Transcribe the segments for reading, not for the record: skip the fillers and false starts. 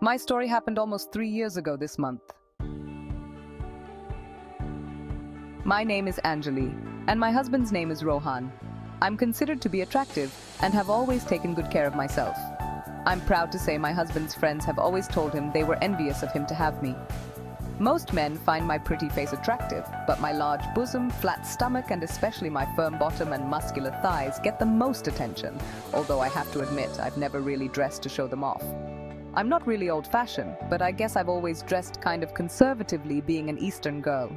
My story happened almost 3 years ago this month. My name is Anjali, and my husband's name is Rohan. I'm considered to be attractive and have always taken good care of myself. I'm proud to say my husband's friends have always told him they were envious of him to have me. Most men find my pretty face attractive, but my large bosom, flat stomach, and especially my firm bottom and muscular thighs get the most attention, although I have to admit I've never really dressed to show them off. I'm not really old-fashioned, but I guess I've always dressed kind of conservatively, being an Eastern girl.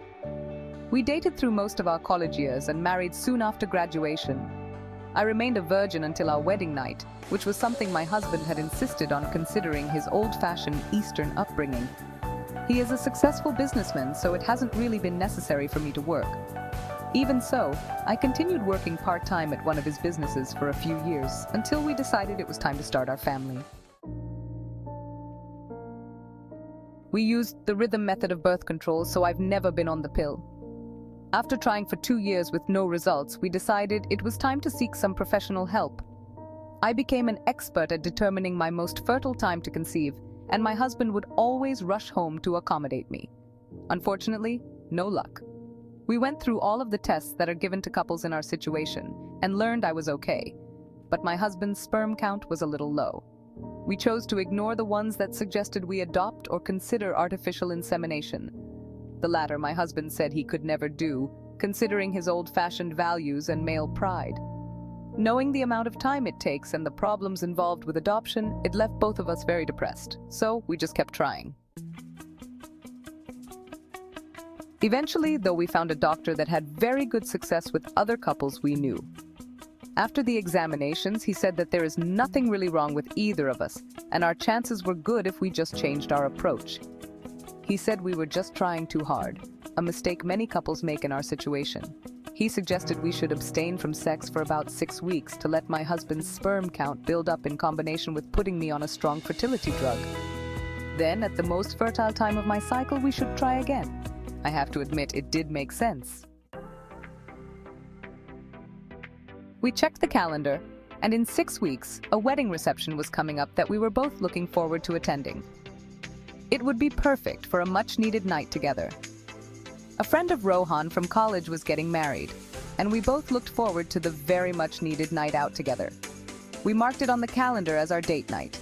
We dated through most of our college years and married soon after graduation. I remained a virgin until our wedding night, which was something my husband had insisted on considering his old-fashioned Eastern upbringing. He is a successful businessman, so it hasn't really been necessary for me to work. Even so, I continued working part-time at one of his businesses for a few years until we decided it was time to start our family. We used the rhythm method of birth control, so I've never been on the pill. After trying for 2 years with no results, we decided it was time to seek some professional help. I became an expert at determining my most fertile time to conceive, and my husband would always rush home to accommodate me. Unfortunately, no luck. We went through all of the tests that are given to couples in our situation and learned I was okay, but my husband's sperm count was a little low. We chose to ignore the ones that suggested we adopt or consider artificial insemination. The latter my husband said he could never do, considering his old-fashioned values and male pride. Knowing the amount of time it takes and the problems involved with adoption, it left both of us very depressed, so we just kept trying. Eventually, though, we found a doctor that had very good success with other couples we knew. After the examinations, he said that there is nothing really wrong with either of us, and our chances were good if we just changed our approach. He said we were just trying too hard, a mistake many couples make in our situation. He suggested we should abstain from sex for about 6 weeks to let my husband's sperm count build up in combination with putting me on a strong fertility drug. Then, at the most fertile time of my cycle, we should try again. I have to admit, it did make sense. We checked the calendar, and in 6 weeks, a wedding reception was coming up that we were both looking forward to attending. It would be perfect for a much-needed night together. A friend of Rohan from college was getting married, and we both looked forward to the very much-needed night out together. We marked it on the calendar as our date night.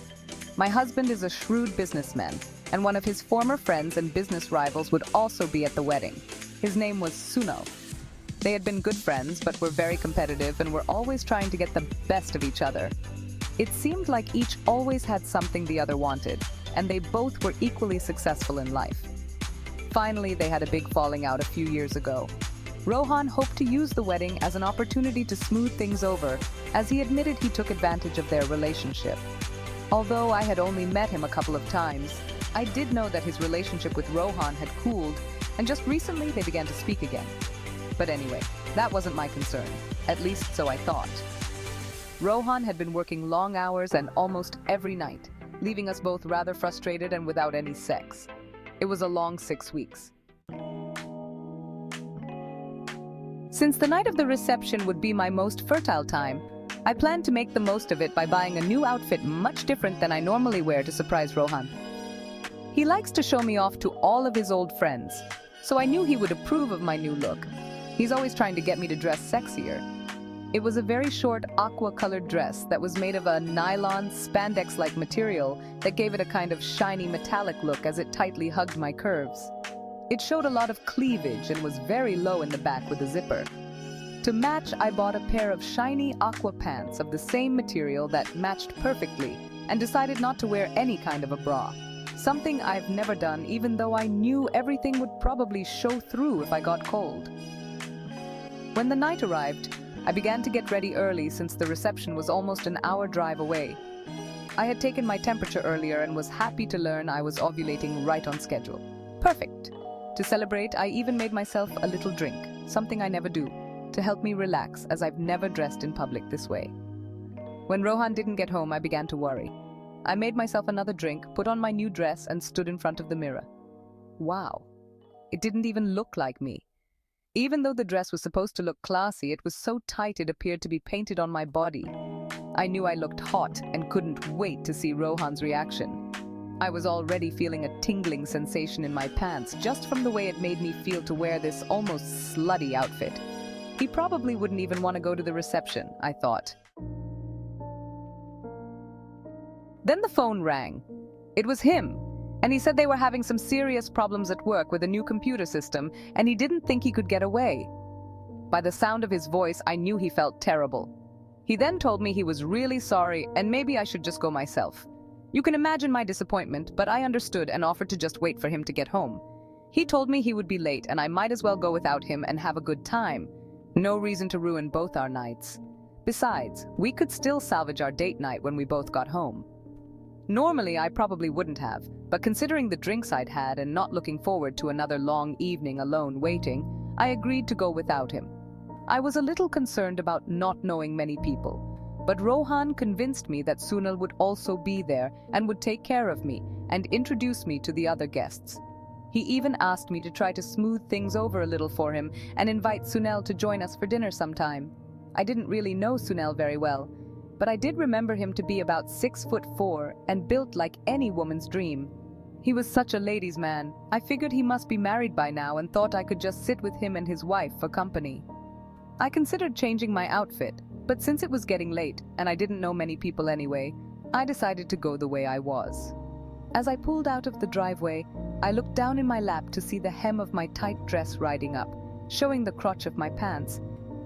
My husband is a shrewd businessman, and one of his former friends and business rivals would also be at the wedding. His name was Sunel. They had been good friends, but were very competitive and were always trying to get the best of each other. It seemed like each always had something the other wanted, and they both were equally successful in life. Finally, they had a big falling out a few years ago. Rohan hoped to use the wedding as an opportunity to smooth things over, as he admitted he took advantage of their relationship. Although I had only met him a couple of times, I did know that his relationship with Rohan had cooled, and just recently they began to speak again. But anyway, that wasn't my concern, at least so I thought. Rohan had been working long hours and almost every night, leaving us both rather frustrated and without any sex. It was a long 6 weeks. Since the night of the reception would be my most fertile time, I planned to make the most of it by buying a new outfit much different than I normally wear to surprise Rohan. He likes to show me off to all of his old friends, so I knew he would approve of my new look. He's always trying to get me to dress sexier. It was a very short aqua-colored dress that was made of a nylon, spandex-like material that gave it a kind of shiny metallic look as it tightly hugged my curves. It showed a lot of cleavage and was very low in the back with a zipper. To match, I bought a pair of shiny aqua pants of the same material that matched perfectly and decided not to wear any kind of a bra. Something I've never done, even though I knew everything would probably show through if I got cold. When the night arrived, I began to get ready early since the reception was almost an hour drive away. I had taken my temperature earlier and was happy to learn I was ovulating right on schedule. Perfect! To celebrate, I even made myself a little drink, something I never do, to help me relax as I've never dressed in public this way. When Rohan didn't get home, I began to worry. I made myself another drink, put on my new dress, and stood in front of the mirror. Wow! It didn't even look like me. Even though the dress was supposed to look classy, it was so tight it appeared to be painted on my body. I knew I looked hot and couldn't wait to see Rohan's reaction. I was already feeling a tingling sensation in my pants just from the way it made me feel to wear this almost slutty outfit. He probably wouldn't even want to go to the reception, I thought. Then the phone rang. It was him, and he said they were having some serious problems at work with a new computer system, and he didn't think he could get away. By the sound of his voice, I knew he felt terrible. He then told me he was really sorry and maybe I should just go myself. You can imagine my disappointment, but I understood and offered to just wait for him to get home. He told me he would be late and I might as well go without him and have a good time. No reason to ruin both our nights. Besides, we could still salvage our date night when we both got home. Normally, I probably wouldn't have, but considering the drinks I'd had and not looking forward to another long evening alone waiting, I agreed to go without him. I was a little concerned about not knowing many people, but Rohan convinced me that Sunel would also be there and would take care of me and introduce me to the other guests. He even asked me to try to smooth things over a little for him and invite Sunel to join us for dinner sometime. I didn't really know Sunel very well, but I did remember him to be about 6'4" and built like any woman's dream. He was such a ladies' man. I figured he must be married by now and thought I could just sit with him and his wife for company. I considered changing my outfit, but since it was getting late and I didn't know many people anyway, I decided to go the way I was. As I pulled out of the driveway, I looked down in my lap to see the hem of my tight dress riding up, showing the crotch of my pants,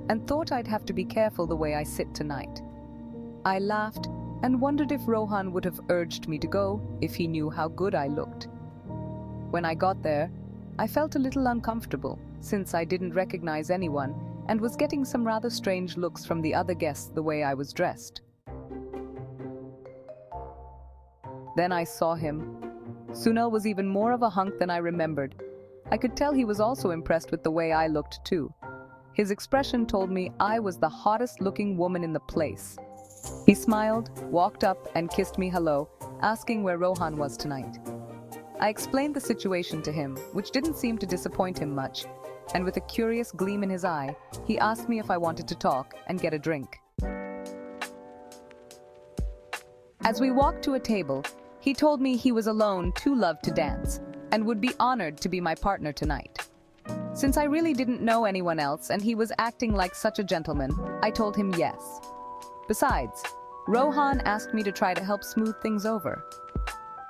and thought I'd have to be careful the way I sit tonight. I laughed and wondered if Rohan would have urged me to go if he knew how good I looked. When I got there, I felt a little uncomfortable since I didn't recognize anyone and was getting some rather strange looks from the other guests the way I was dressed. Then I saw him. Sunel was even more of a hunk than I remembered. I could tell he was also impressed with the way I looked too. His expression told me I was the hottest looking woman in the place. He smiled, walked up and kissed me hello, asking where Rohan was tonight. I explained the situation to him, which didn't seem to disappoint him much, and with a curious gleam in his eye, he asked me if I wanted to talk and get a drink. As we walked to a table, he told me he was alone too loved to dance, and would be honored to be my partner tonight. Since I really didn't know anyone else and he was acting like such a gentleman, I told him yes. Besides, Rohan asked me to try to help smooth things over.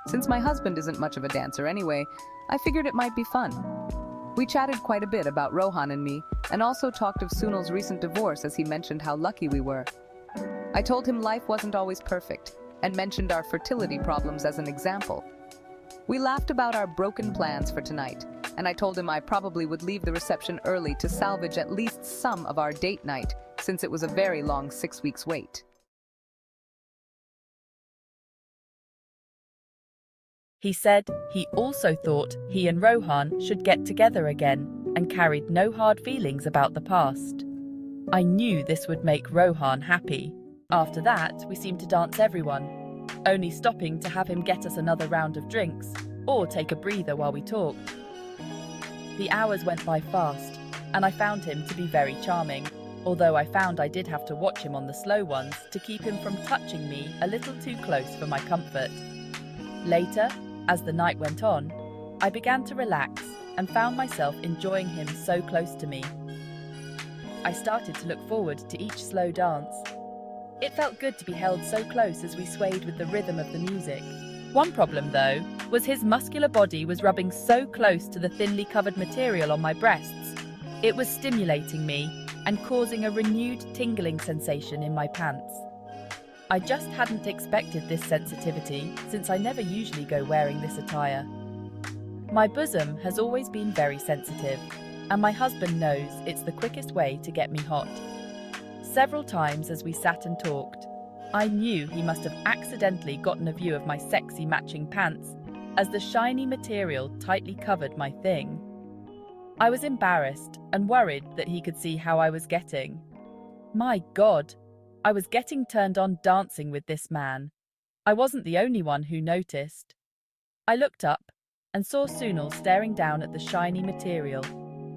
Since my husband isn't much of a dancer anyway, I figured it might be fun. We chatted quite a bit about Rohan and me, and also talked of Sunel's recent divorce as he mentioned how lucky we were. I told him life wasn't always perfect, and mentioned our fertility problems as an example. We laughed about our broken plans for tonight, and I told him I probably would leave the reception early to salvage at least some of our date night, since it was a very long 6 weeks wait. He said he also thought he and Rohan should get together again and carried no hard feelings about the past. I knew this would make Rohan happy. After that, we seemed to dance everyone, only stopping to have him get us another round of drinks or take a breather while we talked. The hours went by fast, and I found him to be very charming, although I found I did have to watch him on the slow ones to keep him from touching me a little too close for my comfort. Later, as the night went on, I began to relax and found myself enjoying him so close to me. I started to look forward to each slow dance. It felt good to be held so close as we swayed with the rhythm of the music. One problem, though, was his muscular body was rubbing so close to the thinly covered material on my breasts. It was stimulating me and causing a renewed tingling sensation in my pants. I just hadn't expected this sensitivity since I never usually go wearing this attire. My bosom has always been very sensitive, and my husband knows it's the quickest way to get me hot. Several times as we sat and talked, I knew he must have accidentally gotten a view of my sexy matching pants as the shiny material tightly covered my thing. I was embarrassed and worried that he could see how I was getting. My God, I was getting turned on dancing with this man. I wasn't the only one who noticed. I looked up and saw Sunel staring down at the shiny material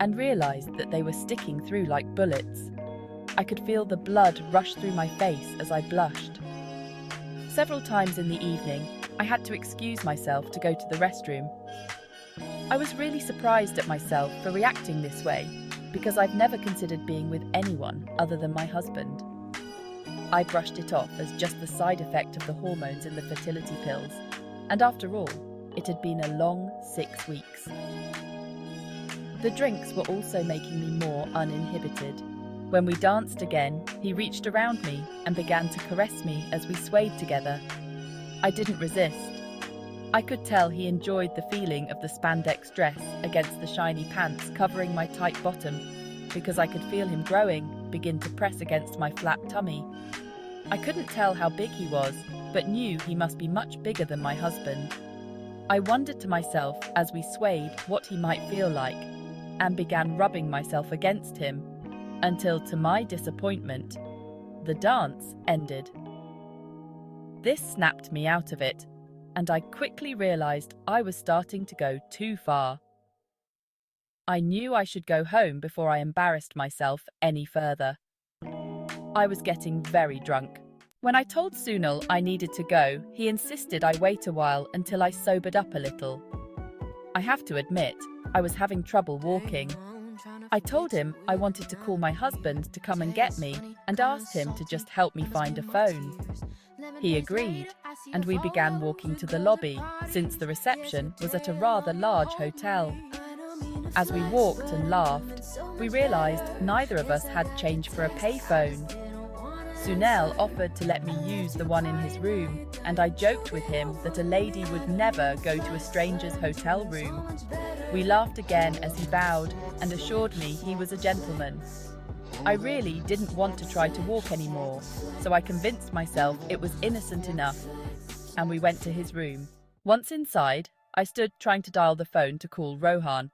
and realized that they were sticking through like bullets. I could feel the blood rush through my face as I blushed. Several times in the evening, I had to excuse myself to go to the restroom. I was really surprised at myself for reacting this way, because I've never considered being with anyone other than my husband. I brushed it off as just the side effect of the hormones in the fertility pills, and after all, it had been a long 6 weeks. The drinks were also making me more uninhibited. When we danced again, he reached around me and began to caress me as we swayed together. I didn't resist. I could tell he enjoyed the feeling of the spandex dress against the shiny pants covering my tight bottom, because I could feel him growing, begin to press against my flat tummy. I couldn't tell how big he was, but knew he must be much bigger than my husband. I wondered to myself as we swayed what he might feel like, and began rubbing myself against him, until to my disappointment, the dance ended. This snapped me out of it, and I quickly realized I was starting to go too far. I knew I should go home before I embarrassed myself any further. I was getting very drunk. When I told Sunel I needed to go, he insisted I wait a while until I sobered up a little. I have to admit, I was having trouble walking. I told him I wanted to call my husband to come and get me and asked him to just help me find a phone. He agreed, and we began walking to the lobby, since the reception was at a rather large hotel. As we walked and laughed, we realized neither of us had change for a payphone. Sunel offered to let me use the one in his room, and I joked with him that a lady would never go to a stranger's hotel room. We laughed again as he bowed and assured me he was a gentleman. I really didn't want to try to walk anymore, so I convinced myself it was innocent enough, and we went to his room. Once inside, I stood trying to dial the phone to call Rohan.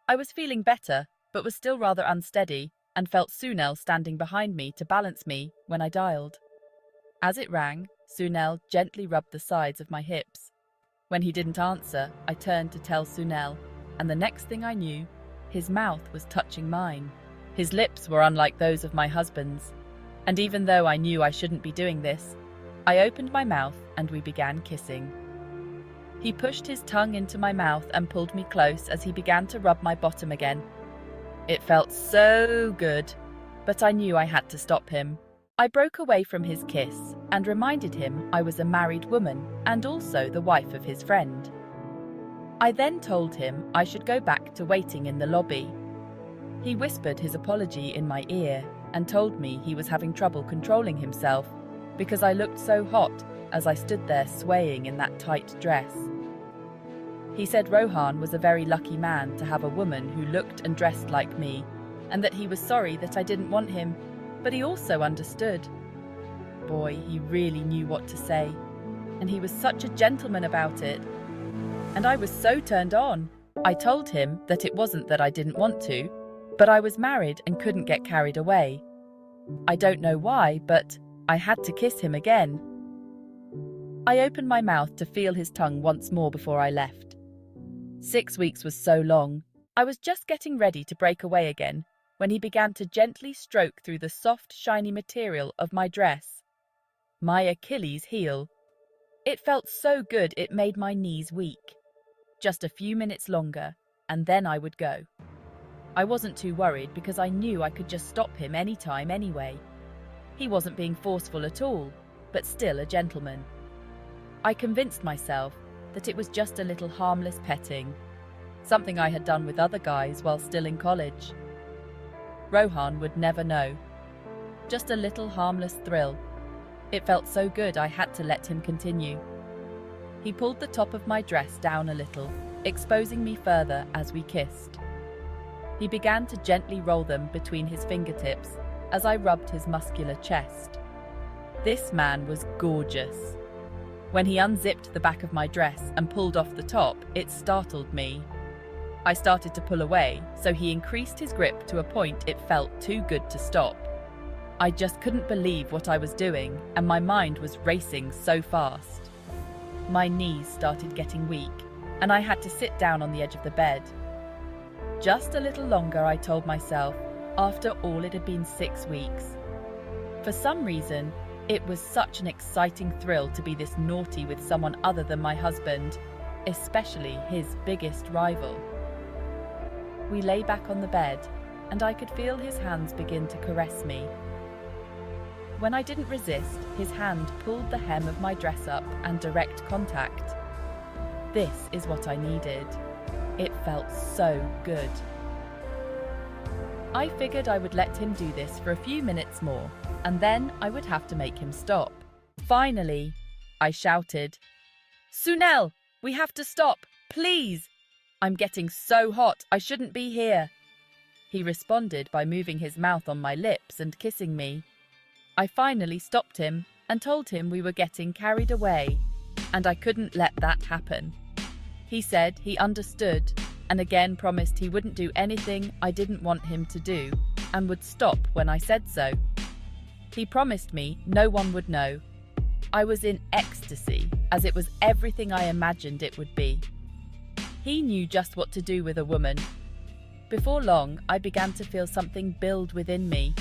I was feeling better, but was still rather unsteady, and felt Sunel standing behind me to balance me when I dialed. As it rang, Sunel gently rubbed the sides of my hips. When he didn't answer, I turned to tell Sunel, and the next thing I knew, his mouth was touching mine. His lips were unlike those of my husband's, and even though I knew I shouldn't be doing this, I opened my mouth and we began kissing. He pushed his tongue into my mouth and pulled me close as he began to rub my bottom again. It felt so good, but I knew I had to stop him. I broke away from his kiss and reminded him I was a married woman and also the wife of his friend. I then told him I should go back to waiting in the lobby. He whispered his apology in my ear and told me he was having trouble controlling himself because I looked so hot as I stood there swaying in that tight dress. He said Rohan was a very lucky man to have a woman who looked and dressed like me, and that he was sorry that I didn't want him, but he also understood. Boy, he really knew what to say, and he was such a gentleman about it. And I was so turned on. I told him that it wasn't that I didn't want to, but I was married and couldn't get carried away. I don't know why, but I had to kiss him again. I opened my mouth to feel his tongue once more before I left. 6 weeks was so long. I was just getting ready to break away again when he began to gently stroke through the soft, shiny material of my dress. My Achilles heel. It felt so good it made my knees weak. Just a few minutes longer, and then I would go. I wasn't too worried because I knew I could just stop him anytime anyway. He wasn't being forceful at all, but still a gentleman. I convinced myself that it was just a little harmless petting, something I had done with other guys while still in college. Rohan would never know. Just a little harmless thrill. It felt so good I had to let him continue. He pulled the top of my dress down a little, exposing me further as we kissed. He began to gently roll them between his fingertips as I rubbed his muscular chest. This man was gorgeous. When he unzipped the back of my dress and pulled off the top, it startled me. I started to pull away, so he increased his grip to a point it felt too good to stop. I just couldn't believe what I was doing, and my mind was racing so fast. My knees started getting weak, and I had to sit down on the edge of the bed. Just a little longer, I told myself, after all it had been 6 weeks. For some reason, It was such an exciting thrill to be this naughty with someone other than my husband, especially his biggest rival. We lay back on the bed, and I could feel his hands begin to caress me. When I didn't resist, his hand pulled the hem of my dress up and direct contact. This is what I needed. It felt so good. I figured I would let him do this for a few minutes more, and then I would have to make him stop. Finally, I shouted, "Sunel, we have to stop, please! I'm getting so hot, I shouldn't be here." He responded by moving his mouth on my lips and kissing me. I finally stopped him and told him we were getting carried away, and I couldn't let that happen. He said he understood and again promised he wouldn't do anything I didn't want him to do and would stop when I said so. He promised me no one would know. I was in ecstasy, as it was everything I imagined it would be. He knew just what to do with a woman. Before long, I began to feel something build within me.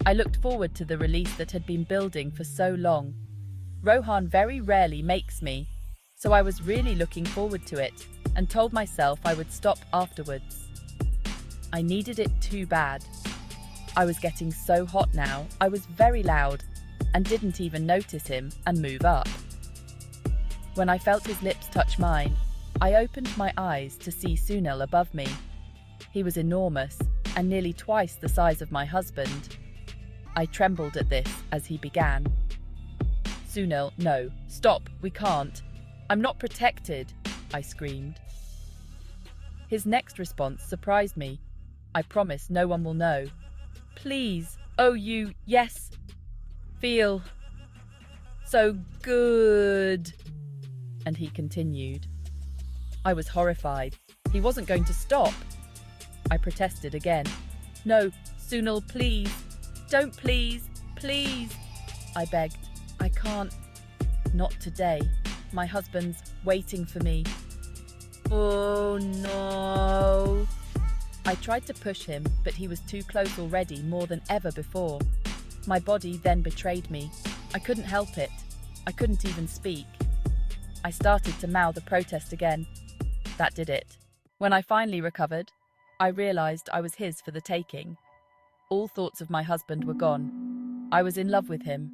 I looked forward to the release that had been building for so long. Rohan very rarely makes me, so I was really looking forward to it and told myself I would stop afterwards. I needed it too bad. I was getting so hot now, I was very loud and didn't even notice him and move up. When I felt his lips touch mine, I opened my eyes to see Sunel above me. He was enormous and nearly twice the size of my husband. I trembled at this as he began. "Sunel, no, stop, we can't. I'm not protected," I screamed. His next response surprised me. "I promise no one will know. Please, oh you, yes, feel so good." And he continued. I was horrified. He wasn't going to stop. I protested again. "No, Sunel, please. Don't please, please." I begged. "I can't. Not today. My husband's waiting for me." "Oh no." I tried to push him, but he was too close already, more than ever before. My body then betrayed me. I couldn't help it. I couldn't even speak. I started to mouth a protest again. That did it. When I finally recovered, I realized I was his for the taking. All thoughts of my husband were gone. I was in love with him.